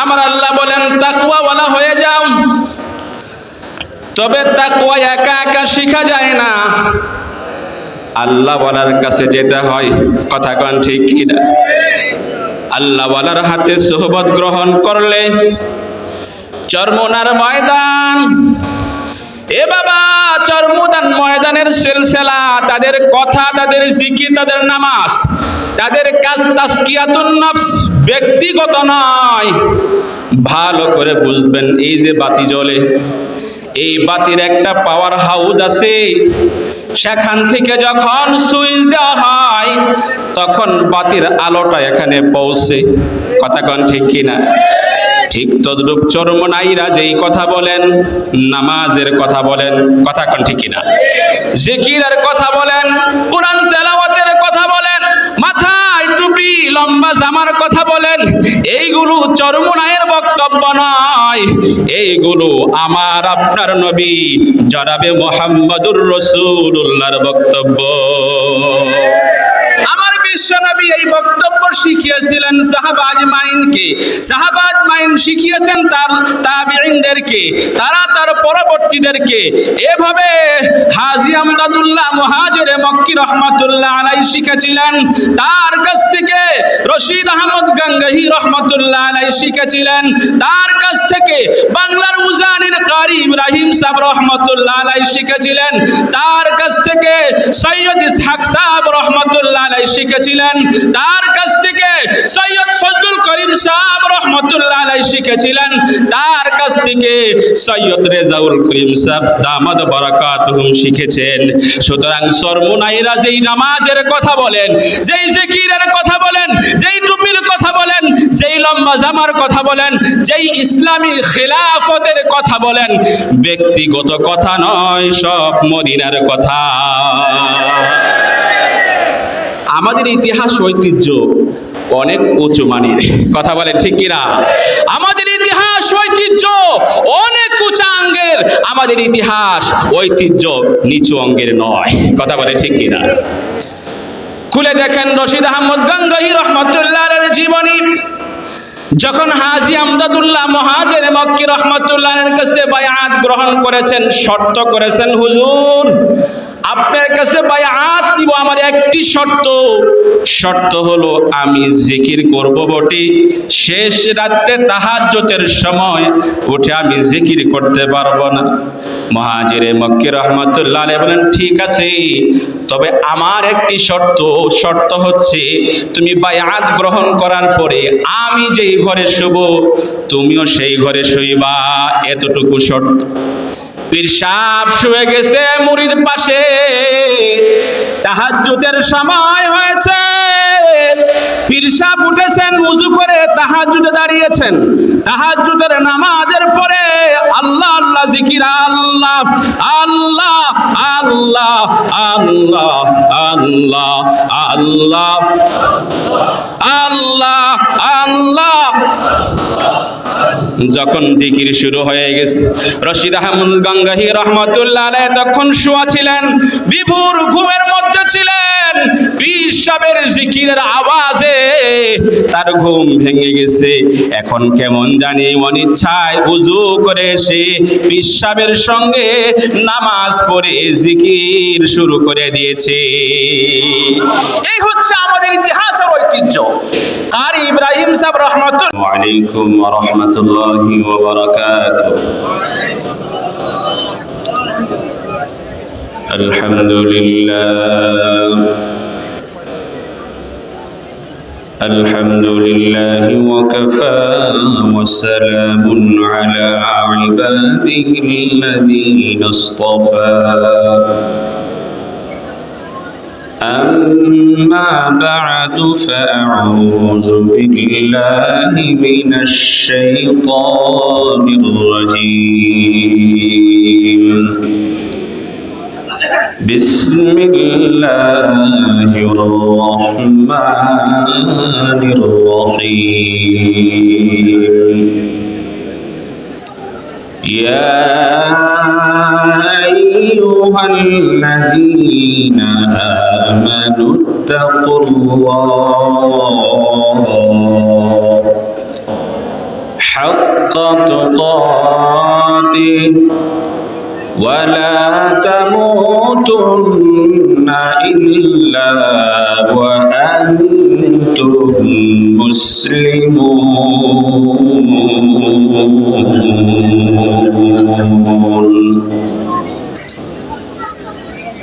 আমার আল্লাহ বলেন তাকওয়াওয়ালা হয়ে যাও। তবে তাকওয়া একা একা শেখা যায় না, আল্লাহওয়ালার কাছে যেতে হয়। কথা কোন ঠিক কি না? আল্লাহওয়ালার হাতে সোহবত গ্রহণ করলে চরমোনার ময়দান, এ বাবা চরমোনার ময়দানের সিলসিলা, তাদের কথা, তাদের জিকির, তাদের নামাজ, তাদের কাজ তাসকিয়াতুন নফস, ব্যক্তিগত নয়। ভালো করে বুঝবেন, এই যে বাতি জ্বলে, এই বাতির একটা পাওয়ার হাউস আছে, সেখান থেকে যখন সুইচ দেওয়া হয় তখন বাতির আলোটা এখানে পৌঁছে। কথা কোন ঠিক কিনা? ঠিক তদ্রূপ চরমোনাইরা যেই কথা বলেন, নামাজের কথা বলেন, কথা কোন ঠিক কিনা? জিকিরের কথা বলেন, কোরআন তেলাওয়াতের কথা বলেন, মাথায় টুপি লম্বা জামার কথা বলেন, এইগুলো চরমোনাইয়ের বক্তব্য নয়, এইগুলো আমার আপনার নবী জনাবে মুহাম্মদুর রাসূলুল্লাহর বক্তব্য। আমার বিশ্ব নবী এই বক্তব্য শিখিয়েছিলেন সাহাবা আজমাইনকে, সাহাবা আজমাইন শিখিয়েছেন তার তাবিঈনদেরকে, তারা তার পরবর্তীদেরকে। এভাবে হাজী আমদাদুল্লাহ মুহাজিরে মক্কি রহমাতুল্লাহ আলাইহি শিখেছিলেন, তার কাছ থেকে রশিদ আহমদ গাঙ্গাহি রহমাতুল্লাহ আলাইহি শিখেছিলেন, তার কাছ থেকে বাংলার উজানির কারি ইব্রাহিম সাহেব রহমাতুল্লাহ আলাইহি শিখেছিলেন, তার কাছ থেকে সৈয়দ ইসহাক সাহেব রহমাতুল্লাহ আলাইহি শিখেছিলেন, তার কাছ থেকে সৈয়দ ফজলুল করিম সাহেব রহমাতুল্লাহ আলাইহি শিখেছিলেন, তার কাছ থেকে সৈয়দ রেজাউল করিম সাহেব দামাদ বারাকাতুহুম শিখেছেন। সুতরাং চরমোনাইরা যেই নামাজের কথা বলেন, যেই জিকিরের কথা বলেন, যেই টুপির কথা বলেন, যেই লম্বা জামার কথা বলেন, যেই ইসলামী খিলাফতের কথা বলেন, ব্যক্তিগত কথা নয়, সব মদিনার কথা। আমাদের ইতিহাস ঐতিহ্য অনেক উঁচু মানের, কথা বলেন ঠিক কিনা? আমাদের ইতিহাস ঐতিহ্য অনেক উঁচা অঙ্গের, আমাদের ইতিহাস ঐতিহ্য নিচু অঙ্গের নয়, কথা বলেন ঠিক কিনা? খুলে দেখেন রশিদ আহমদ গাঙ্গাহি রহমাতুল্লাহর জীবনী। যখন হাজী আমদাদুল্লাহ মুহাজিরে মক্কি রহমাতুল্লাহর কাছে বায়াত গ্রহণ করেছেন, শর্ত করেছেন, হুজুর আপনার কাছে বায়াত দিব, আমার একটি শর্ত হলো আমি জিকির করব বটে, শেষ রাতে তাহাজ্জুদের সময় উঠে আমি জিকির করতে পারবো না। মুহাজিরে মক্কি রহমাতুল্লাহ আলাইহি বলেন ঠিক আছে, তবে আমার একটি শর্ত হচ্ছে তুমি বায়াত গ্রহণ করার পরে আমি যেই ঘরে শুব তুমিও সেই ঘরে শুইবা, এতটুকু শর্ত। পীর সাহেব শুয়ে গেছে মুরিদ পাশে, তাহাজ্জুদের সময় হয়েছে, পীর সাহেব উঠেছেন, ওযু করে তাহাজ্জুদে দাঁড়িয়েছেন, তাহাজ্জুদের নামাজের পরে আল্লাহ আল্লাহ জিকির, আল্লাহ আল্লাহ আল্লাহ আল্লাহ আল্লাহ আল্লাহ আল্লাহ আল্লাহ। যখন জিকির শুরু হয়ে গেছে, রশিদ আহমদ গাঙ্গাহি রহমাতুল্লাহ আলাইহি তখন শোয়া ছিলেন, বিভোর ঘুমের মধ্যে ছিলেন। পীর সাহেবের জিকিরের আওয়াজে তার ঘুম ভেঙে গেছে। এখন কেমন জানি অনিচ্ছায় ওযু করে এসে পীর সাহেবের সঙ্গে নামাজ পড়ে জিকির শুরু করে দিয়েছে। এই হচ্ছে আমাদের ইতিহাসের ঐতিহ্য। কারি ইব্রাহিম সাহেব রহমাতুল্লাহ আলাইকুম ওয়া রাহমাতুল্লাহি ওয়া বারাকাতুহু। আলহামদুলিল্লাহি ওয়া কাফা ওয়া সালামুন আলা ইবাদিহিল্লাযীনা ইসতাফা। أما بعد فأعوذ بالله من الشيطان الرجيم. بسم الله الرحمن الرحيم. يا أيها الذين آمنوا اتقوا الله حق تقاته ولا تموتن إلا وأنتم مسلمون.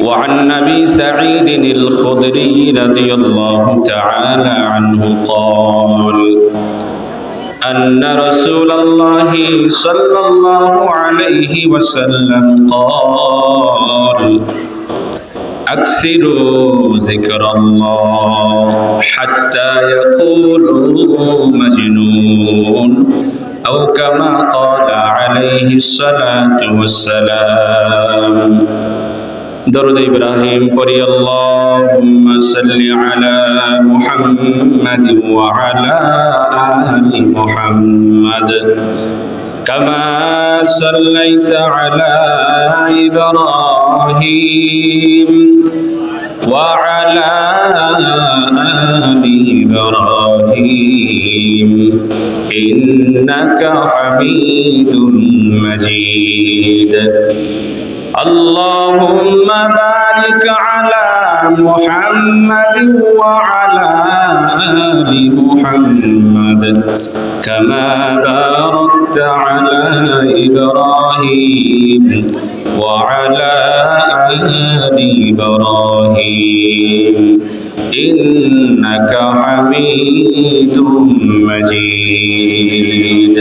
وعن أبي سعيد الخدري رضي الله تعالى عنه قال أن رسول الله صلى الله عليه وسلم قال أكثروا ذكر الله حتى يقولوا مجنون أو كما قال عليه الصلاة والسلام. درود إبراهيم পড়ি اللهم صل على محمد وعلى آل محمد كما صليت على إبراهيم وعلى آل إبراهيم إنك حميد مجيد. اللهم بارك على محمد وعلى آل محمد كما باركت على إبراهيم وعلى آل إبراهيم إنك حميد مجيد.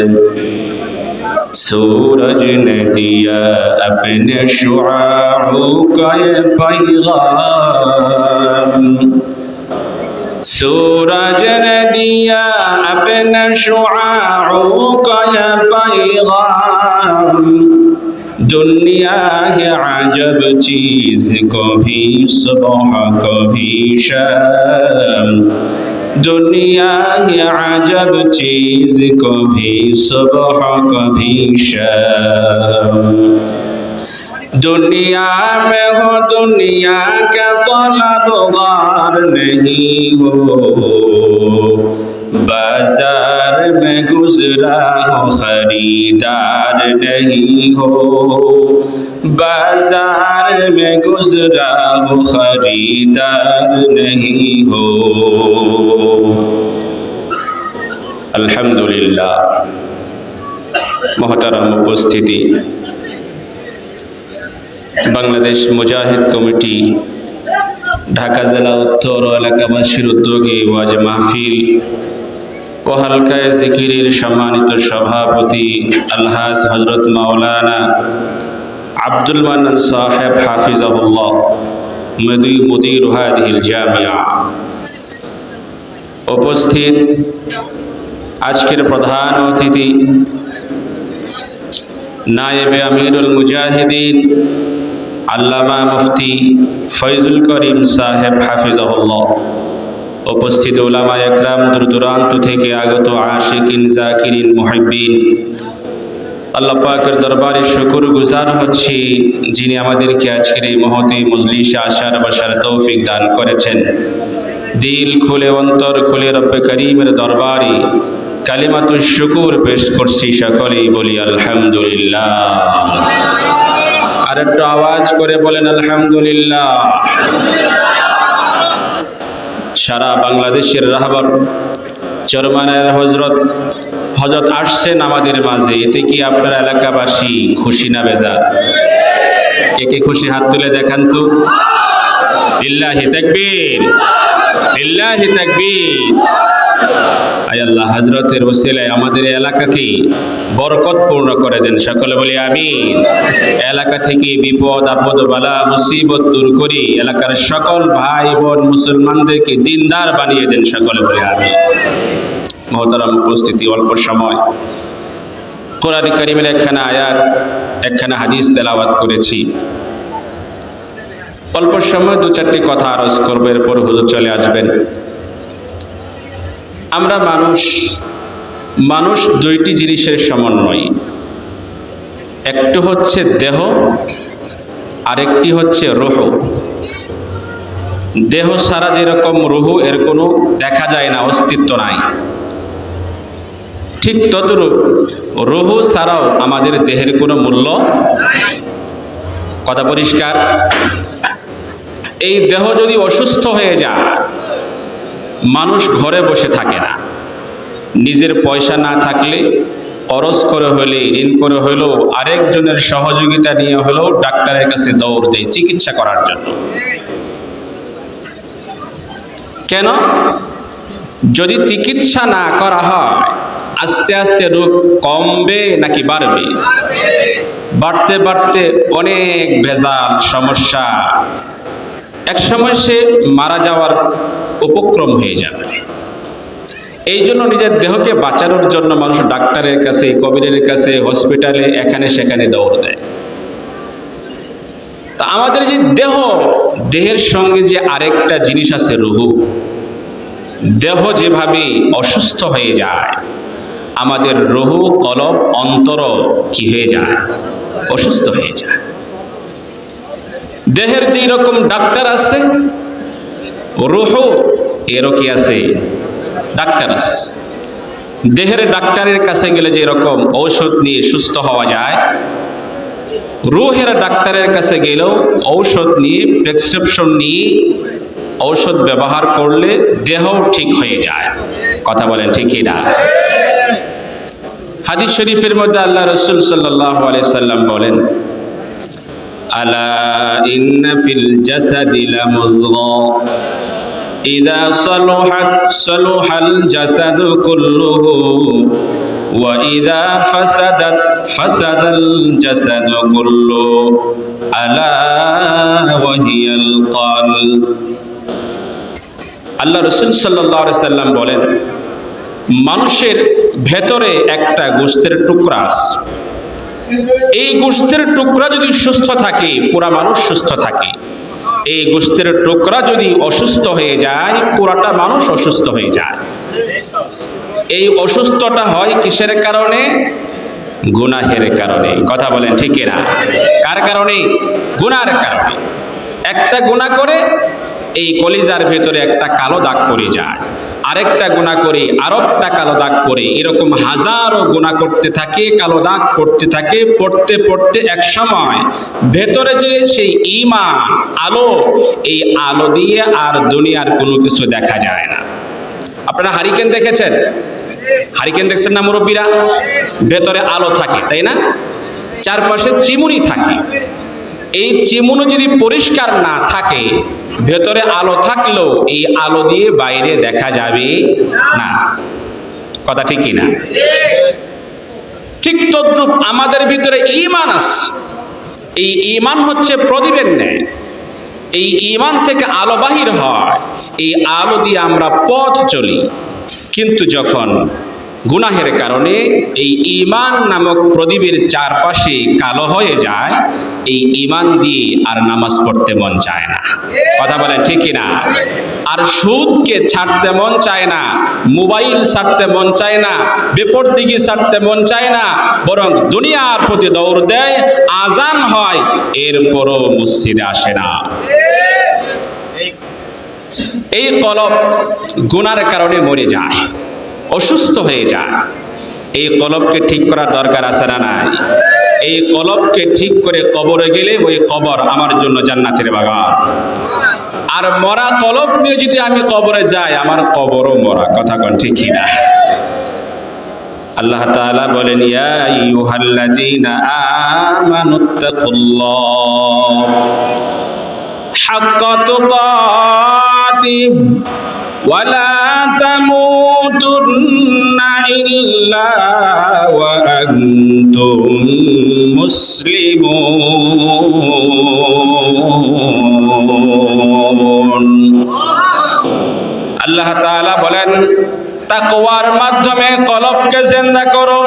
सूरज ने दिया अपने शुआओं का ये पैगाम, सूरज ने दिया अपने शुआओं का ये पैगाम, दुनिया है अजब चीज कभी सुबह कभी शाम, दुनिया है अजब चीज कभी सुबह कभी शाम, दुनिया में हो दुनिया का तलबगार नहीं हो, बाजार में गुजरा हो खरीदार नहीं हो, बाजार में गुजरा हो खरीदार नहीं हो। अल्हम्दुलिल्लाह। मोहतरम उपस्थिति, বাংলাদেশ মুজাহিদ কমিটি ঢাকা জেলা উত্তর এলাকাবাসীর উদ্যোগে ওয়াজ মাহফিল ও হালকায়ে জিকিরের সম্মানিত সভাপতি আলহাজ হযরত মাওলানা আব্দুল মান্নান সাহেব হাফিজাহুল্লাহ মুদির হাদিহিল জামিয়া, উপস্থিত আজকের প্রধান অতিথি নায়েবে আমিরুল মুজাহিদিন আল্লামা মুফতি ফয়জুল করিম সাহেব হাফিজাহুল্লাহ, উপস্থিত উলামা একরাম, দূর দূরান্ত থেকে আগত আশিকিন জাকিরিন মুহিব্বিন, আল্লাহ পাকের দরবারে শুকর গুজার হচ্ছি যিনি আমাদেরকে আজকের এই মহতী মজলিসে আসার বসার তৌফিক দান করেছেন। দিল খুলে অন্তর খুলে রব্বে করিমের দরবারে কালিমাতুশ শুকুর পেশ করছি, সকলেই বলি আলহামদুলিল্লাহ। আর একটু আওয়াজ করে বলেন আলহামদুলিল্লাহ। সারা বাংলাদেশের রাহবার চরমানের হযরত আসছেন আমাদের মাঝে, এতে কি আপনারা এলাকাবাসী খুশি না বেজার? কে কে খুশি হাত তুলে দেখান তো। লিল্লাহি তাকবীর, লিল্লাহি তাকবীর। আয় আল্লাহ, হযরতের ওসিলায় আমাদের এলাকাকে বরকতপূর্ণ করে দেন, সকলে বলি আমিন। এলাকা থেকে বিপদ আপদ বালা মুসিবত দূর করে এলাকার সকল ভাই বোন মুসলমানদেরকে দিনদার বানিয়ে দেন, সকলে বলি আমিন। মহতারাম উপস্থিতি, অল্প সময় কোরআন কারীমের একখানা আয়াত একখানা হাদিস তেলাওয়াত করেছি। অল্প সময় দু চারটি কথা আরজ করবো, এরপর হুজুর চলে আসবেন। আমরা মানুষ দুইটি জিনিসের সমন্বয়, একটি হচ্ছে দেহ, আরেকটি হচ্ছে রূহ। দেহ ছাড়া যেরকম রূহ এর কোনো দেখা যায় না, অস্তিত্ব নাই, ঠিক ততরূপ রূহ ছাড়াও আমাদের দেহের কোনো মূল্য নাই। কথা পরিষ্কার? এই দেহ যদি অসুস্থ হয়ে যায়, মানুষ ঘরে বসে থাকে না। নিজের পয়সা না থাকলে খরচ করে হলে, ঋণ করে হলেও, আরেকজনের সহযোগিতা নিয়ে হলেও ডাক্তারের কাছে দৌড় দেয় চিকিৎসা করার জন্য। কেন? যদি চিকিৎসা না করা হয়, আস্তে আস্তে রোগ কমবে নাকি বাড়বে? বাড়তে বাড়তে অনেক ভেজাল সমস্যা, এক সময় সে মারা যাওয়ার উপক্রম হয়ে যাবে। এই জন্য নিজের দেহকে বাঁচানোর জন্য মানুষ ডাক্তারের কাছে, কবিরের কাছে, হসপিটালে, এখানে সেখানে দৌড় দেয়। তা আমাদের যে দেহ, দেহের সঙ্গে যে আরেকটা জিনিস আছে রূহ। দেহ যেভাবে অসুস্থ হয়ে যায়, আমাদের রূহ, কলব, অন্তর কি হয়ে যায়? অসুস্থ হয়ে যায়। দেহের যে রকম ডাক্তার আছে, রূহ এরও কি আছে? ডাক্তার আছে। দেহের ডাক্তারের কাছে গেলে যে রকম ঔষধ নিয়ে সুস্থ হওয়া যায়, রূহের ডাক্তারের কাছে গেলেও ঔষধ নিয়ে, প্রেসক্রিপশন নিয়ে ঔষধ ব্যবহার করলে দেহ ঠিক হয়ে যায়। কথা বলেন ঠিক কি না? হাদিস শরীফের মধ্যে আল্লাহ রাসূল সাল্লাল্লাহু আলাইহি সাল্লাম বলেন, আলা ইন্না ফিল জাসাদি লামুযগা ইযা সালুহাত সালুহাল জাসাদু কুল্লুহু ওয়া ইযা ফাসাদাত ফাসাদাল জাসাদু কুল্লুহু আলা ওয়া হিয়াল কলব। আল্লাহ রাসূল সাল্লাল্লাহু আলাইহি সাল্লাম বলেন, মানুষের ভেতরে একটা গোশতের টুকরা আছে। এই গোশতের টুকরা যদি সুস্থ থাকে, পুরা মানুষ সুস্থ থাকে। এই গোশতের টুকরা যদি অসুস্থ হয়ে যায়, পুরাটা মানুষ অসুস্থ হয়ে যায়। এই অসুস্থতা হয় কিসের কারণে? গুনাহের কারণে। কথা বলেন ঠিক না? কার কারণে? গুনার কারণে। একটা গুনাহ করে এই কলিজার ভেতরে একটা কালো দাগ পড়ে যায়, আরেকটা গুনাহ করে আরেকটা কালো দাগ পড়ে, এরকম হাজারো গুনাহ করতে থাকে, কালো দাগ পড়তে থাকে। পড়তে পড়তে এক সময় ভেতরে যে সেই ঈমান আলো, এই আলো দিয়ে আর দুনিয়ার কোনো কিছু দেখা যায় না। আপনারা হারিকেন দেখেছেন? হারিকেন দেখছেন না মুরব্বীরা? ভেতরে আলো থাকে, তাই না? চারপাশে চিমুনি থাকে। এই চিমুনি যদি পরিষ্কার না থাকে, ভেতরে আলো থাকলেও এই আলো দিয়ে বাইরে দেখা যাবে না। কথা ঠিক কি না? ঠিক তদ্রূপ আমাদের ভিতরে ঈমান আছে। এই ঈমান হচ্ছে প্রদীপের ন্যায়। এই ঈমান থেকে আলো বাহির হয়, এই আলো দিয়ে আমরা পথ চলি। কিন্তু যখন গুনাহের কারণে এই ঈমান নামক প্রদীপের চারপাশে কালো হয়ে যায়, এই ঈমান দিয়ে আর নামাজ পড়তে মন চায় না। কথা বলেন ঠিক কি না? আর সুদকে ছাড়তে মন চায় না, মোবাইল ছাড়তে মন চায় না, বেপরদিগি ছাড়তে মন চায় না, বরং দুনিয়ার প্রতি দৌড় দেয়। আজান হয়, এরপরও মসজিদে আসে না। এই কলব গুনার কারণে মরে যায়, অসুস্থ হয়ে যায়। এই কলবকে ঠিক করার দরকার আছে না নাই? এই কলবকে ঠিক করে কবরে গেলে ওই কবর আমার জন্য জান্নাতের বাগান। আর মরা কলব নিয়ে যদি আমি কবরে যাই, আমার কবরও মরা। কথা কোন ঠিক কি না? আল্লাহ তাআলা বলেন, ইয়া আইয়ুহাল্লাযীনা আমানুত্তাকুল্লাহ হাক্কা তুকাতিহি ওয়া লা তামুতুন্না ইল্লা ওয়া আনতুম মুসলিমুন। আল্লাহ তাআলা বলেন, তাকওয়ার মাধ্যমে কলবকে জিন্দা করো,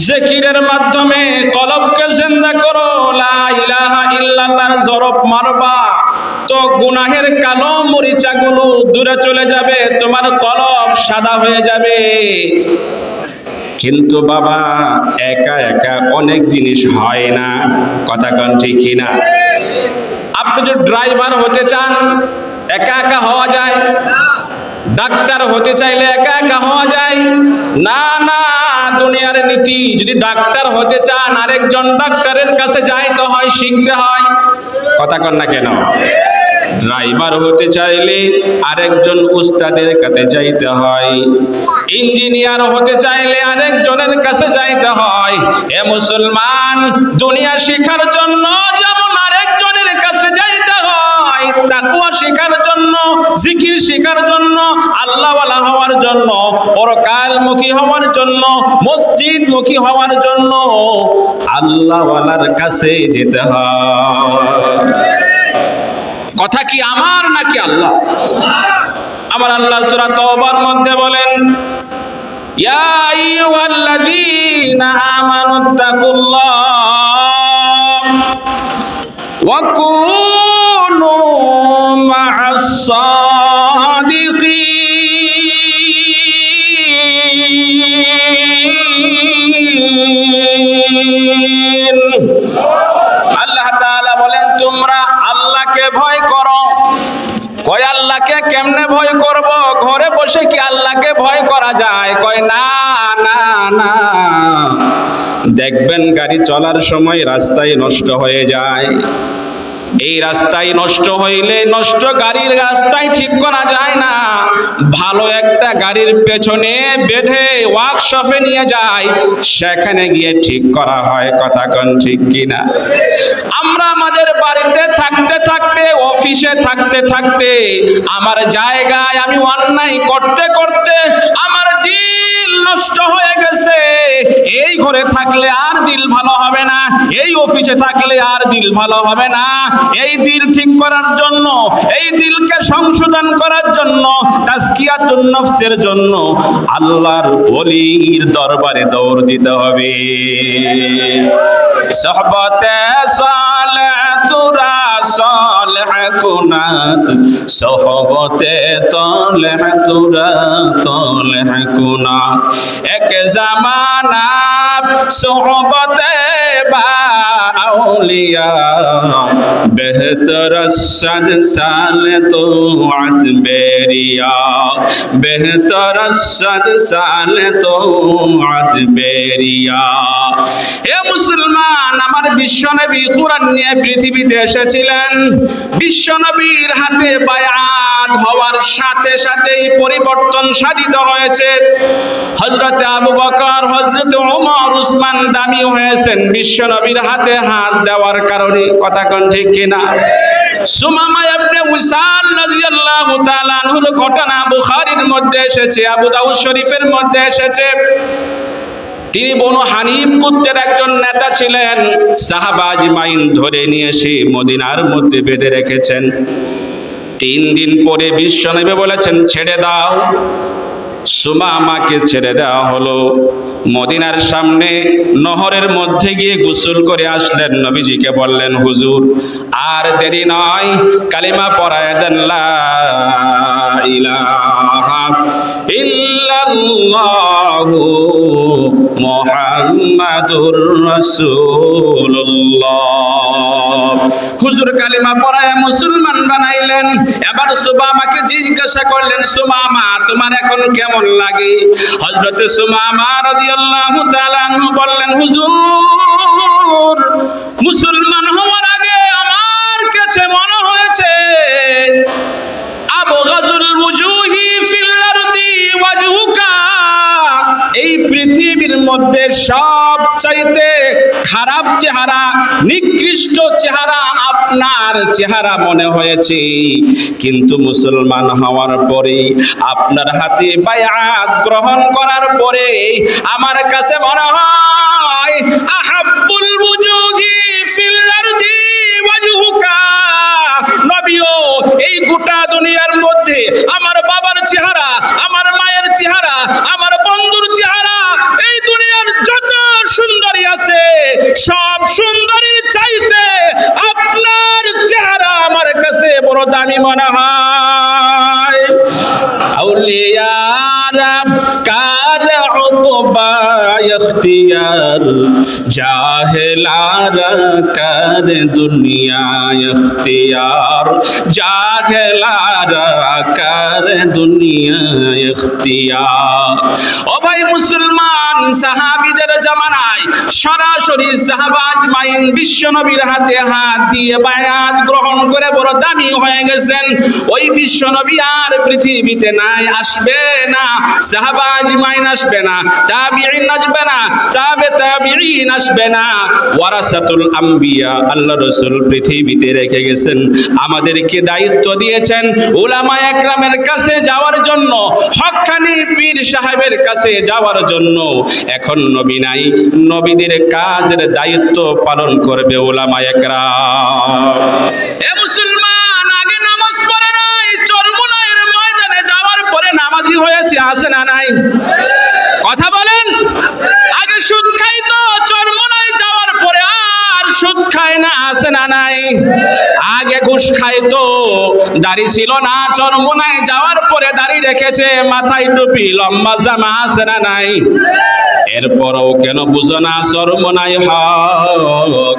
জিকিরের মাধ্যমে কলবকে জিন্দা করো। লা ইলাহা ইল্লাল্লাহর জরব মারবা তো গুনাহের কালো মরিচাগুলো দূরে চলে যাবে, তোমার কলব সাদা হয়ে যাবে। কিন্তু বাবা, একা একা অনেক জিনিস হয় না। কথা কোন ঠিক কি না? আপনি যদি ড্রাইভার হতে চান, একা একা হওয়া যায়? ডাক্তার হতে চাইলে একা একা হওয়া যায় না, না, দুনিয়ার নীতি। যদি ডাক্তার হতে চান আরেকজন ডাক্তারের কাছে যাইতে হয়, শিখতে হয়। কথা কন না কেন? ড্রাইভার হতে চাইলে আরেকজন উস্তাদের কাছে যাইতে হয়। ইঞ্জিনিয়ার হতে চাইলে আরেকজনের কাছে যাইতে হয়। এ মুসলমান, দুনিয়া শেখার জন্য যেমন আরেকজনের কাছে যাইতে হয়, তাকওয়া শেখার জন্য, জিকির শেখার জন্য, আল্লাহওয়ালা হওয়ার জন্য, পরকালমুখী হওয়ার জন্য, মসজিদমুখী হওয়ার জন্য আল্লাহওয়ালার কাছে যেতে হয়। কথা কি আমার নাকি আল্লাহ? আমার আল্লাহ সূরা তাওবার মধ্যে বলেন, ইয়া আইয়ুহাল্লাযীনা আমানুত্তাকুল্লাহ ওয়া কুনু মা'আস সাদিকিন। আল্লাহ তাআলা বলেন, তোমরা আল্লাহকে ভয় করো। কয় আল্লাহকে কেমনে ভয় করব? ঘরে বসে কি আল্লাহকে ভয় করা যায়? কয় না, না, না। দেখবেন গাড়ি চলার সময় রাস্তায় নষ্ট হয়ে যায়। এই রাস্তায় নষ্ট হইলে নষ্ট গাড়ির রাস্তায় ঠিক করা যায় না, ভালো একটা গাড়ির পেছনে বেঁধে ওয়ার্কশপে নিয়ে যায়, সেখানে গিয়ে ঠিক করা হয়। কথা কোন ঠিক কিনা? আমরা আমাদের বাড়িতে থাকতে থাকতে, অফিসে থাকতে থাকতে, আমার জায়গায় আমি অন্যায় করতে করতে আমার দিল নষ্ট হয়ে গেছে। এই ঘরে থাকলে আর দিল ভালো হবে না, এই অফিসে থাকলে আর দিল ভালো হবে না। এই দিল ঠিক করার জন্য, এই দিলকে সংশোধন করার জন্য, তাজকিয়াতুন নফসের জন্য আল্লাহর ওলির দরবারে দৌড় দিতে হবে। সোহবতে সালেহ তুরা সালেহ কুনাত, সোহবতে তালেহ তুরা তালেহ কুনাত। এক জামানা সোহবতে বা আউলিয়া, বেহতর সাল তো আত বেরিয়া, বেহতর সাল তো আত বেরিয়া। হে মুসলমান, আমার বিশ্বনবী কুরআন নিয়ে পৃথিবীতে এসেছিলেন। বিশ্বনবীর হাতে বায়াত হওয়ার সাথে সাথেই পরিবর্তন সাধিত হয়েছে। হযরতে আবু বকর, হযরতে ওমর, উসমান দামি হয়েছেন বিশ্বনবীর হাতে হাত দেওয়ার কারণে। কথা কোন ঠিক কিনা? সুমামা ইবনে উসাল রাদিয়াল্লাহু তাআলা আনহুর ঘটনা বুখারীর মধ্যে এসেছে, আবু দাউদ শরীফের মধ্যে এসেছে। তিনি বনু হানিফ গোত্রের একজন নেতা ছিলেন। সাহাবা আজমাইন ধরে নিয়ে এসে মদিনার মধ্যে বেঁধে রেখেছেন। 3 দিন পরে বিশ্বনবী বলেছেন, ছেড়ে দাও। সুমামাকে ছেড়ে দেওয়া হলো। মদিনার সামনে নহরের মধ্যে গিয়ে গোসল করে আসলেন। নবীজিকে বললেন, হুজুর আর দেরি নয়, কালিমা পড়ায় দেন, লা ইলাহা ইল্লাল্লাহু মুহাম্মাদুর রাসূলুল্লাহ। হুজুর কালিমা পড়ায় মুসলমান বানাইলেন। এবার সুমামাকে জিজ্ঞাসা করলেন, সুমামা তোমার এখন কেমন লাগে? হযরতে সুমামা রাদিয়াল্লাহু তাআলা আনহু বললেন, হুজুর মুসলমান হওয়ার আগে আমার কাছে মনে হয়েছে আবগাযুল ওয়ুজুহি ফিল আরদি ওয়াজহুকা, এই পৃথিবীর মধ্যে সবচাইতে খারাপ চেহারা, নিকৃষ্ট চেহারা আপনার চেহারা মনে হয়েছে। কিন্তু মুসলমান হওয়ার পরে, আপনার হাতে বায়াত গ্রহণ করার পরে আমার কাছে মনে হয় আহাব্বুল ওয়ুজুহি ফিল আরদি ওয়াজহুকা। নবীও এই গোটা দুনিয়ার মধ্যে আমার বাবার চেহারা, আমার মায়ের চেহারা, আমার বন্ধুর চেহারা, এই দুনিয়ার যত সুন্দরী আছে সব সুন্দরীর চাইতে আপনার চেহারা আমার কাছে বড় দামি মনে হয়। আউলিয়ারা কার উতবা ইখতিয়ার, জাহেলারা করে দুনিয়া ইখতিয়ার, জাহেলারা করে দুনিয়া ইখতিয়ার। ও ভাই মুসলমান, সাহাবীদের জামানায় সরাসরি সাহাবা আজমাইন বিশ্ব নবীর হাতে হাত দিয়ে বায়াত গ্রহণ করে বড় দামি হয়ে গেছেন। ওই বিশ্ব নবী আর পৃথিবীতে নাই, আসবে না। সাহাবা আজমাইন আসবে না, তাবিঈন আসবে না, তাবিঈন আসবে না। ওয়ারাসাতুল আম্বিয়া, আল্লাহ রাসূল পৃথিবীতে রেখে গেছেন, আমাদেরকে দায়িত্ব দিয়েছেন উলামায়ে একরামের কাছে যাওয়ার জন্য, হক্কানি পীর সাহেবের কাছে যাওয়ার জন্য। এখন নবী নাই, নবীদের কাজের দায়িত্ব পালন করবে উলামায়ে একরাম। এ মুসলমান, আগে নামাজ পড়ে নাই, চরমোনাইয়ের ময়দানে যাওয়ার পরে নামাজি হয়েছে, আছে না নাই? কথা বলেন। আগে সুদ খাইতো, চরমোনাই যাওয়ার পরে আর সুদ খায় না, আছে না নাই? আগে ঘুষ খাইতো, দাড়ি ছিল না, চরমোনাই যাওয়ার পরে দাড়ি রেখেছে, মাথায় টুপি, লম্বা জামা, আছে না নাই? এরপরও কেন বুঝো না চরমোনাই হক?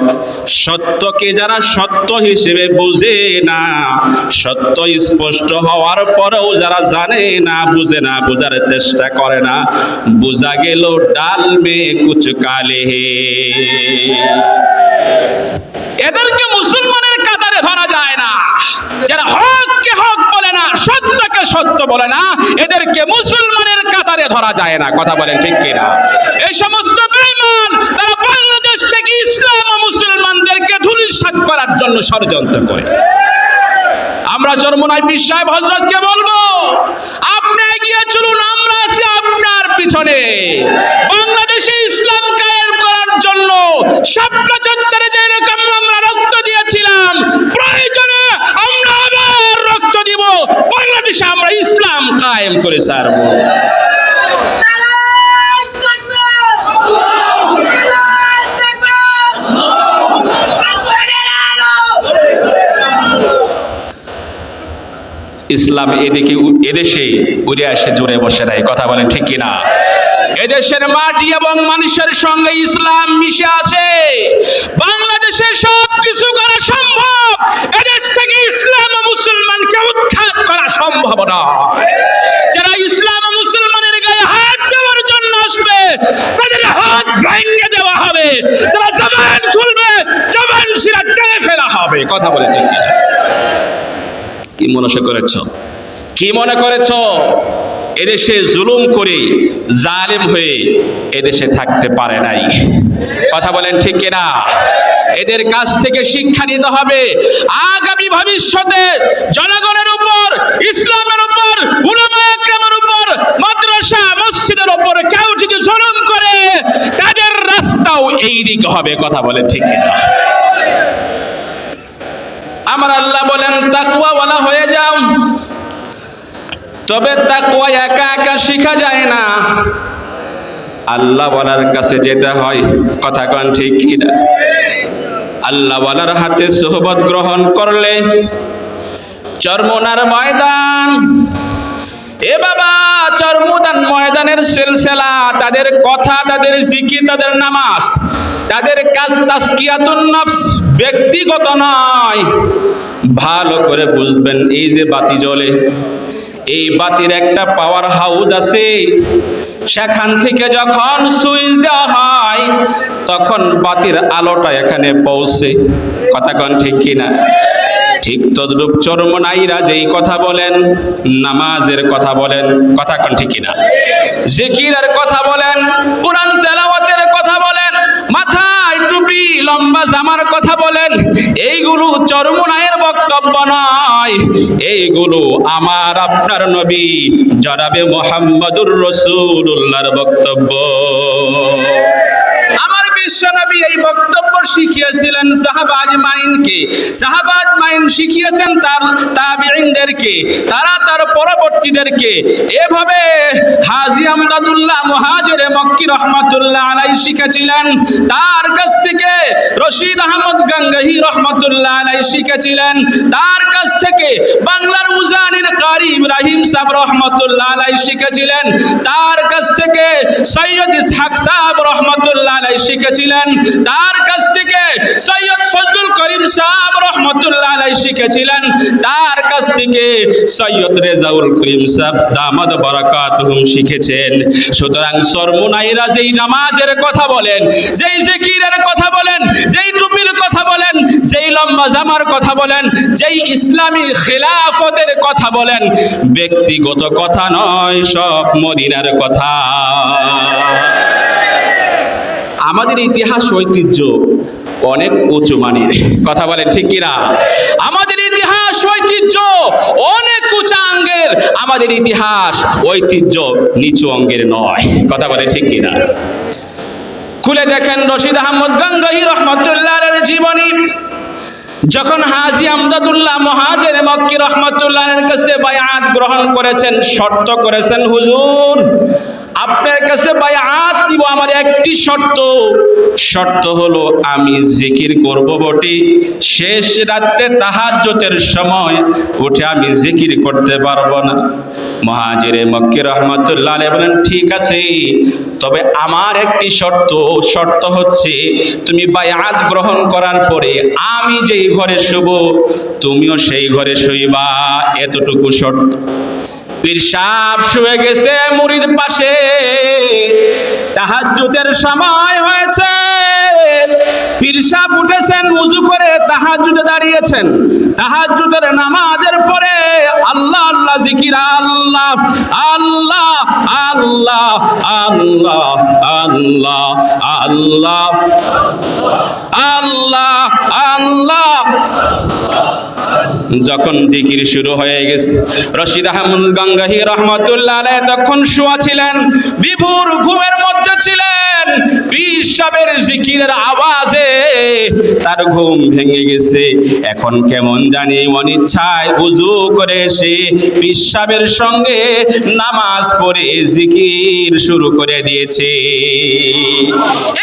সত্যকে যারা সত্য হিসেবে বুঝে না, সত্য স্পষ্ট হওয়ার পরেও যারা জানে না, বুঝে না, বোঝার চেষ্টা করে না, বোঝা গেল ডাল মে কুচ কালে হে। এদেরকে মুসলমানের কাতারে ধরা যায় না। যারা হককে হক বলে না, সত্যকে সত্য বলে না, এদেরকে মুসলমানের কাতারে ধরা যায় না। কথা বলেন ঠিক কিনা? এই সমস্ত বেঈমান তারা বাংলাদেশ থেকে ইসলাম ও মুসলমানদেরকে ধূলিসাৎ করার জন্য ষড়যন্ত্র করে। আমরা চরমোনাই পীর সাহেব হযরতকে বলবো, আপনি এগিয়ে চলুন, আমরা আছি আপনার পিছনে। বাংলাদেশে ইসলাম কায়েম করার জন্য শাপলা চত্বরে যেরকম আমরা রক্ত দিয়েছিলাম, প্রয়োজনে আমরা আবার রক্ত দিব, বাংলাদেশে আমরা ইসলাম কায়েম করে ছাড়বো। ইসলাম এদিকে এদেশে উড়ে আসে, জোরে বসে নাই। কথা বলেন ঠিক কিনা? এদেশের মাটি এবং মানুষের সঙ্গে ইসলাম মিশে আছে। বাংলাদেশে সব কিছু করা সম্ভব, এদেশ থেকে ইসলাম ও মুসলমানকে উৎখাত করা সম্ভব না। যারা ইসলাম ও মুসলমানের গায়ে হাত দেওয়ার জন্য আসবে, তাদের হাত ভেঙে দেওয়া হবে। যারা জবান খুলবে, জবান শিরা টেনে ফেলা হবে। কথা বলে ঠিক কিনা? কি মনে করেছ? কি মনে করেছ এদেশে জুলুম করে জালেম হয়ে এদেশে থাকতে পারে নাই? কথা বলেন ঠিক কিনা? এদের কাছ থেকে শিক্ষা নিতে হবে। আগামী ভবিষ্যতে জনগণের উপর, ইসলামের উপর, উলামায়ে একরামের উপর, মাদ্রাসা মসজিদের উপর কেউ যদি জুলুম করে, তাদের রাস্তাও এই দিকে হবে। কথা বলেন ঠিক কিনা? আমার আল্লাহ বলেন তাকওয়াওয়ালা হয়ে যাও। তবে তাকওয়া একা একা শেখা যায় না, আল্লাহওয়ালার কাছে যেতে হয়। কথা কোন ঠিক কি না? আল্লাহওয়ালার হাতে সোহবত গ্রহণ করলে চরমোনার ময়দান, এ বাবা, চরমোনার ময়দানের সিলসিলা, তাদের কথা, তাদের জিকির, তাদের নামাজ, তাদের কাজ তাজকিয়াতুন নফস, ব্যক্তিগত নয়। ভালো করে বুঝবেন, এই যে বাতি জ্বলে, এই বাতির একটা পাওয়ার হাউস আছে। সেখান থেকে যখন সুইচ দেওয়া হয়, তখন বাতির আলোটা এখানে পৌঁছে। কথা কোন ঠিক কিনা? ঠিক তদ্রূপ চরমোনাইরা যেই কথা বলেন, নামাজের কথা বলেন, কথা কোন ঠিক কিনা? জিকিরের কথা বলেন, কোরআন তেলাওয়াতের কথা বলেন, মাথায় টুপি, লম্বা জামার কথা বলেন, এইগুলো চরমোনাইয়ের বক্তব্য নয়। এইগুলো আমার আপনার নবী জনাবে মুহাম্মদুর রাসূলুল্লাহর বক্তব্য। আমার বিশ্ব নবী এই বক্তব্য শিখিয়েছিলেন। সাহাবা আজমাইনকে, সাহাবা আজমাইন শিখিয়েছেন তার তাবিঈনদেরকে, তারা তার পরবর্তীদেরকে। এভাবে হাজী আমদাদুল্লাহ মুহাজিরে মক্কি রহমাতুল্লাহ আলাইহি শিখেছিলেন, তার কাছ থেকে রশিদ আহমদ গাঙ্গাহি রহমাতুল্লাহ আলাইহি শিখেছিলেন, তার কাছ থেকে বাংলার উজানির কারি ইব্রাহিম সাহেব রহমাতুল্লাহ আলাইহি শিখেছিলেন, তার কাছ থেকে সৈয়দ ইসহাক সাহেব রহমাতুল্লাহ আলাইহি শিখেছিলেন, তার কাছ থেকে সৈয়দ ফজলুল করিম সাহেব রহমাতুল্লাহ আলাইহি শিখেছিলেন, তার কাছ থেকে সৈয়দ রেজাউল করিম সাহেব দামাদ বারাকাতুহুম শিখেছেন। সুতরাং চরমোনাইরা যেই নামাজের কথা বলেন, যেই জিকিরের কথা বলেন, যেই টুপির কথা বলেন, যেই লম্বা জামার কথা বলেন, যেই ইসলামী খিলাফতের কথা বলেন, ব্যক্তিগত কথা নয়, সব মদিনার কথা। আমাদের ইতিহাস ঐতিহ্য অনেক উঁচু মানের, কথা বলেন ঠিক কিনা? আমাদের ইতিহাস ঐতিহ্য অনেক উঁচা অঙ্গের, আমাদের ইতিহাস ঐতিহ্য নিচু অঙ্গের নয়, কথা বলেন ঠিক কিনা? খুলে দেখেন রশিদ আহমদ গাঙ্গাহি রহমাতুল্লাহর জীবনী। যখন হাজী আমদাদুল্লাহ মুহাজিরে মক্কি রহমাতুল্লাহর কাছে বায়াত গ্রহণ করেছেন, শর্ত করেছেন, হুজুর আপনার কাছে বায়াত দিব, আমার একটি শর্ত হলো আমি জিকির করব বটে, শেষ রাতে তাহাজ্জুদের সময় উঠে আমি জিকির করতে পারবো না। মুহাজিরে মক্কি রহমাতুল্লাহ আলাইহি বলেন, ঠিক আছে, তবে আমার একটি শর্ত হচ্ছে তুমি বায়াত গ্রহণ করার পরে আমি যেই ঘরে শুব তুমিও সেই ঘরে শুইবা, এতটুকু শর্ত। পীর সাহেব শুয়ে গেছে মুরিদ পাশে, তাহাজ্জুদের সময় হয়েছে, পীর সাহেব উঠেছেন, ওযু করে তাহাজ্জুদে দাঁড়িয়েছেন, তাহাজ্জুদের নামাজের পরে আল্লাহ আল্লাহ জিকির, আল্লাহ আল্লাহ আল্লাহ আল্লাহ আল্লাহ আল্লাহ আল্লাহ আল্লাহ। যখন জিকির শুরু হয়ে গেছে, রশিদ আহমদ গাঙ্গাহি রহমাতুল্লাহ আলাইহি তখন শোয়া ছিলেন, বিভোর ঘুমের মধ্যে ছিলেন। পীর সাহেবের জিকিরের আওয়াজে তার ঘুম ভেঙে গেছে। এখন কেমন জানি অনিচ্ছায় ওযু করে এসে পীর সাহেবের সঙ্গে নামাজ পড়ে জিকির শুরু করে দিয়েছে।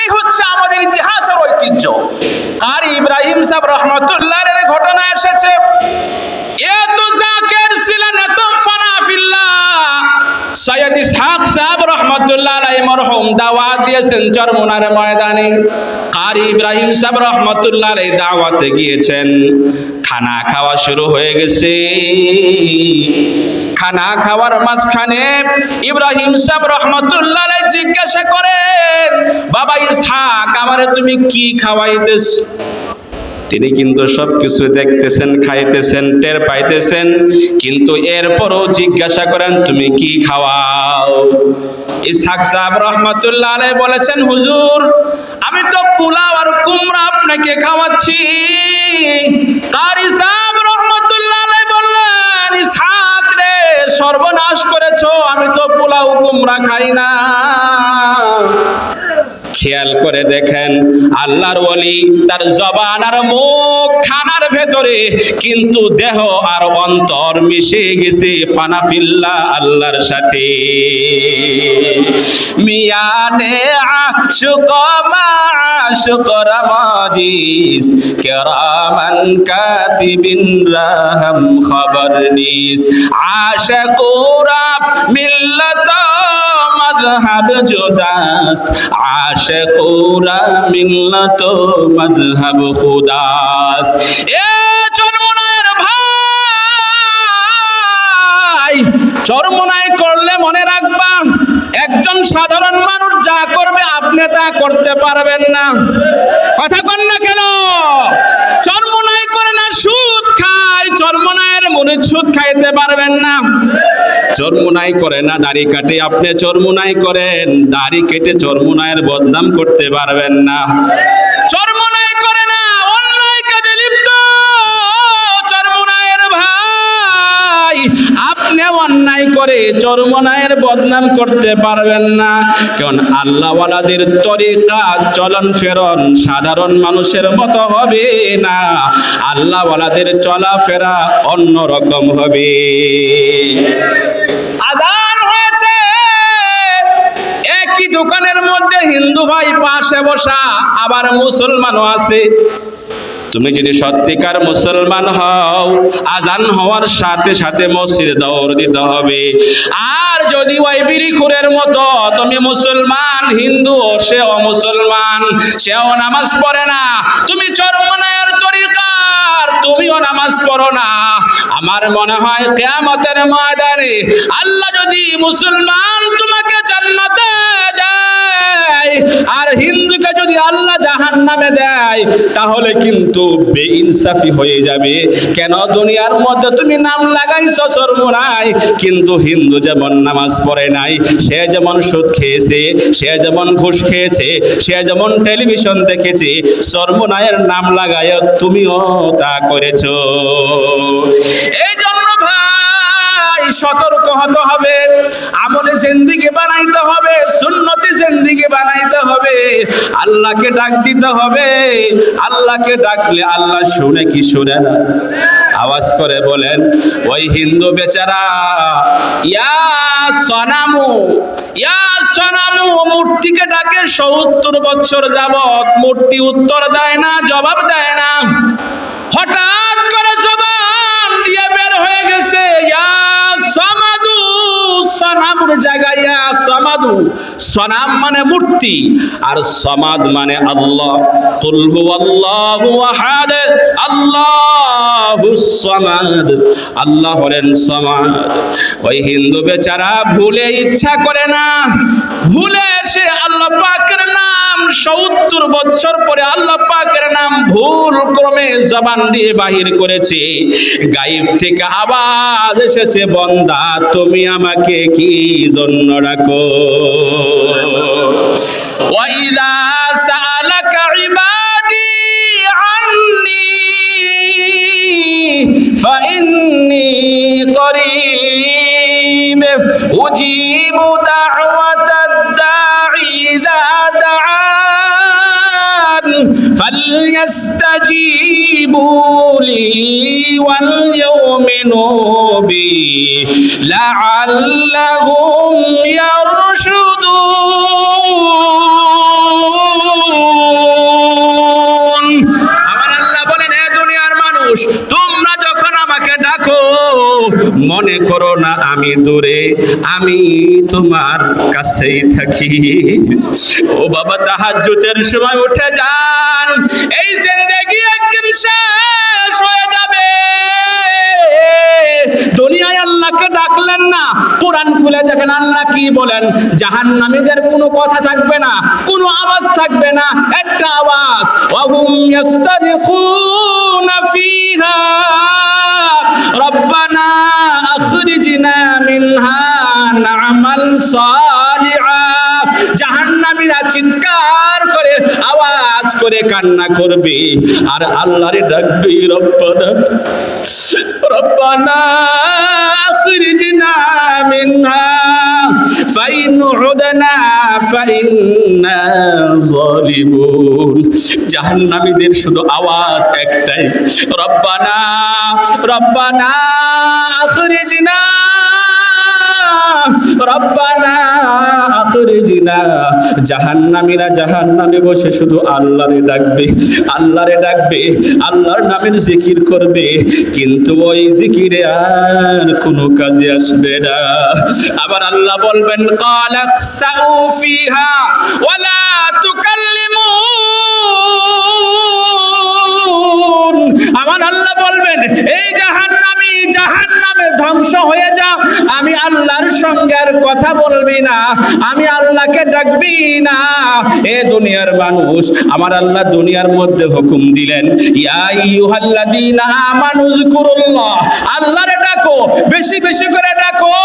এই হচ্ছে আমাদের ইতিহাসের ঐতিহ্য। কারি ইব্রাহিম সাহেব রহমাতুল্লাহর ঘটনা এসেছে, এত জাকির ছিলেন, এত ফানা ফিল্লাহ। সৈয়দ ইসহাক সাহেব রহমাতুল্লাহ আলাইহি মরহুম দাওয়াত দিয়েছেন চরমোনার ময়দানে। কারি ইব্রাহিম সাহেব রহমাতুল্লাহ আলাইহি দাওয়াতে গিয়েছেন, খানা খাওয়া শুরু হয়ে গেছে। খানা খাওয়ার মাঝখানে ইব্রাহিম সাহেব রহমাতুল্লাহ আলাইহি জিজ্ঞাসা করেন, বাবা ইসহাক, আমারে তুমি কি খাওয়াইতেছ? তিনি কিন্তু সবকিছু দেখতেছেন, খাইতেছেন, টের পাইতেছেন, কিন্তু এরপরও জিজ্ঞাসা করেন তুমি কি খাওয়াও? ইসহাক সাহেব রহমাতুল্লাহ আলাইহি বলেছেন, হুজুর আমি তো পোলাও আর কুমড়া আপনাকে খাওয়াচ্ছি। কারি সাহেব রহমাতুল্লাহ আলাইহি বললেন, ইসহাক রে, সর্বনাশ করেছো, আমি তো পোলাও কুমড়া খাই না। খেয়াল করে দেখেন, আল্লাহর ওলি তার জবান আর মুখ খানার ভেতরে, কিন্তু দেহ আর অন্তর মিশে গেছে ফানাফিল্লাহ আল্লাহর সাথে। মিয়ানে আশুক মাশুক রামাজিস কিরামান কাতিবিন রাহম খবর নিস, আশিকুরা মিল্লাত মযহাব জুদাস, আশিকুরা মিল্লাত মযহাব খুদাস। এ চরমোনাইয়ের ভাই, চরমোনাই করলে মনে রাখবা, একজন সাধারণ মানুষ যা করবে আপনি তা করতে পারবেন না। কথা কন না কেন? চরমোনাই করে না সুদ খায়, চরমোনাইয়ের মুরিদ সুদ খাইতে পারবেন না। চরমোনাই করে না দাড়ি কাটে, আপনি চরমোনাই করেন, দাড়ি কেটে চরমোনাইয়ের বদনাম করতে পারবেন না। চরমোনাই করে না অন্যায় কাজে লিপ্ত চরমোনাইয়ের ভাই, আপনি অন্যায় করে চরমনায়ের বদনাম করতে পারবেন না, কারণ আল্লাহওয়ালাদের তরিকা চলন ফেরন সাধারণ মানুষের মতো হবে না, আল্লাহওয়ালাদের চলাফেরা অন্যরকম হবে। আজান হয়েছে, একই দোকানের মধ্যে হিন্দু ভাই পাশে বসা, আবার মুসলমানও আছে। তুমি যদি সত্যিকার মুসলমান হও, আজান হওয়ার সাথে সাথে মসজিদে দৌড় দিতে হবে। আর যদি ওই বিড়িখুরের মতো তুমি মুসলমান, হিন্দু সেও মুসলমান, সেও নামাজ পড়ে না, তুমি চরমনায়ের তরিকার, তুমিও নামাজ পড়ো না, আমার মনে হয় কিয়ামতের ময়দানে আল্লাহ যদি মুসলমান তোমাকে জান্নাতে দেয় আর হিন্দুকে যদি আল্লাহ জাহান্নামে দেয়, তাহলে কিন্তু বেইনসাফি হয়ে যাবে। কেন? দুনিয়ার মধ্যে তুমি নাম লাগাইছো চরমনাই, কিন্তু হিন্দু যেমন নামাজ পড়ে নাই, সে যেমন সুদ খেয়েছে, সে যেমন ঘুষ খেয়েছে, সে যেমন টেলিভিশন দেখেছে, চরমনায়ের নাম লাগায় তুমিও তা করেছো। এই জন্য ভাই সতর্ক হতে হবে, আমলে জিন্দেগি বানাইতে হবে, সুন্নতি জিন্দেগি বানাইতে হবে, আল্লাহকে ডাক দিতে হবে। আল্লাহকে ডাকলে আল্লাহ শুনে কি শুনে না? আওয়াজ করে বলেন, ওই হিন্দু বেচারা ইয়া সনামু, ইয়া সনামু মূর্তিকে ডাকে ৭০ বছর যাবত, মূর্তি উত্তর দেয় না, জবাব দেয় না। হঠাৎ করে জবান দিয়ে বের হয়ে গেছে ইয়া সামাদু, সনামুর জায়গায় ইয়া সামাদু। সনাম মানে মূর্তি, আর সামাদ মানে আল্লাহ। কুল হুয়াল্লাহু আহাদ, আল্লাহুস সামাদ, আল্লাহ হলেন সামাদ। ওই হিন্দু বেচারা ভুলে, ইচ্ছা করে না, ভুলে সে আল্লাহ পাকের নাম ৭০ বছর পরে আল্লাহ পাকের নাম ভুল ক্রমে জবান দিয়ে বাহির করেছে। গায়েব থেকে আওয়াজ এসেছে, বান্দা তুমি আমাকে কি জন্য ডাকো? ওয়াইদা সাআলাকা ইবাদি আন্নী ফাইন্নী করিব উজিবু দাওয়াতাদ দাঈ ইযা দাআন ফালইস্তাজিবু লি ওয়ালইউমিনু বি লাআল্লাহুম ইয়ারশুদুন। আমার আল্লাহ বলেন, হে দুনিয়ার মানুষ, তোমরা যখন আমাকে ডাকো মনে করো না আমি দূরে, আমি তোমার কাছেই থাকি। ও বাবা, তাহাজ্জুদের সময় উঠে যান, এই জিন্দেগি একদিন শেষ হয়ে যাবে। দুনিয়ায় আল্লাহকে ডাকলেন না, কোরআন খুলে দেখেন আল্লাহ কি বলেন। জাহান্নামীদের কোনো কথা থাকবে না, কোনো আওয়াজ থাকবে না, একটা আওয়াজ, ওয়াহুম ইয়াস্তারিখুনা ফিহা রব্বানা আখরিজনা মিনহা না'মাল সালিহা। জাহান্নামীরা চিৎকার করে, আওয়াজ করে কান্না করবে আর আল্লাহরে ডাকবে, রব্বানা রব্বানা আখরিজনা মিনহা ফাইন উদনা ফাইন্না যালিমুন। জাহান্নামীদের শুধু আওয়াজ একটাই, রব্বানা রব্বানা আখরিজনা, রব্বানা আখরিজনা। জাহান্নামীরা জাহান্নামে বসে শুধু আল্লাহরে ডাকবে, আল্লাহরে ডাকবে, আল্লাহর নামের জিকির করবে, কিন্তু ওই জিকিরে আর কোনো কাজে আসবে না। আবার আল্লাহ বলবেন, ক্বালা খসাউ ফিহা ওয়ালা তুকাল্লিমুন। আমার আল্লাহ বলবেন, এই জাহান্নামী জাহান্নামে ধ্বংস হয়ে যা, আমি আল্লাহর সঙ্গে আর কথা বলবি না, আমি আল্লাহকে ডাকবি না। এ দুনিয়ার মানুষ, আমার আল্লাহ দুনিয়ার মধ্যে হুকুম দিলেন, ইয়া আইয়ুহাল্লাযীনা আমানু যকুরুল্লাহ, আল্লাহরে ডাকো। ডাকো, বেশি বেশি করে ডাকো।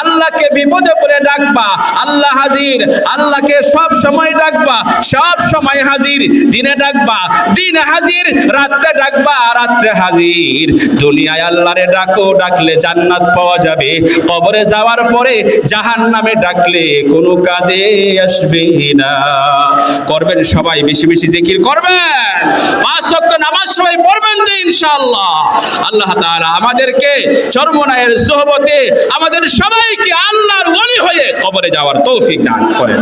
আল্লাহকে বিপদে পড়ে ডাকবা, আল্লাহ হাজির। আল্লাহকে সব সময় ডাকবা, সব সময় হাজির। দিনে ডাকবা, দিনে হাজির। রাত্রে ডাকবা, রাত্রে হাজির। দুনিয়ায় আল্লাহরে ডাকো, ডাকলে জান্নাত পাওয়া যাবে। কবরে যাওয়ার পরে জাহান্নামে ডাকলে কোনো কাজে আসবে না। করবেন সবাই, বেশি বেশি জিকির করবেন, 5 ওয়াক্ত নামাজ সবাই পড়বেন তো ইনশাআল্লাহ। আল্লাহ তাআলা আমাদেরকে চরমনায়ের সোহবতে আমাদের সবাইকে আল্লাহর ওলি হয়ে কবরে যাওয়ার তৌফিক দান করেন।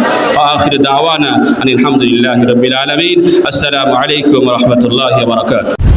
আখির দাওয়ানা আলহামদুলিল্লাহি রাব্বিল আলামিন। আসসালামু আলাইকুম ওয়া রাহমাতুল্লাহি ওয়া বারাকাতুহু।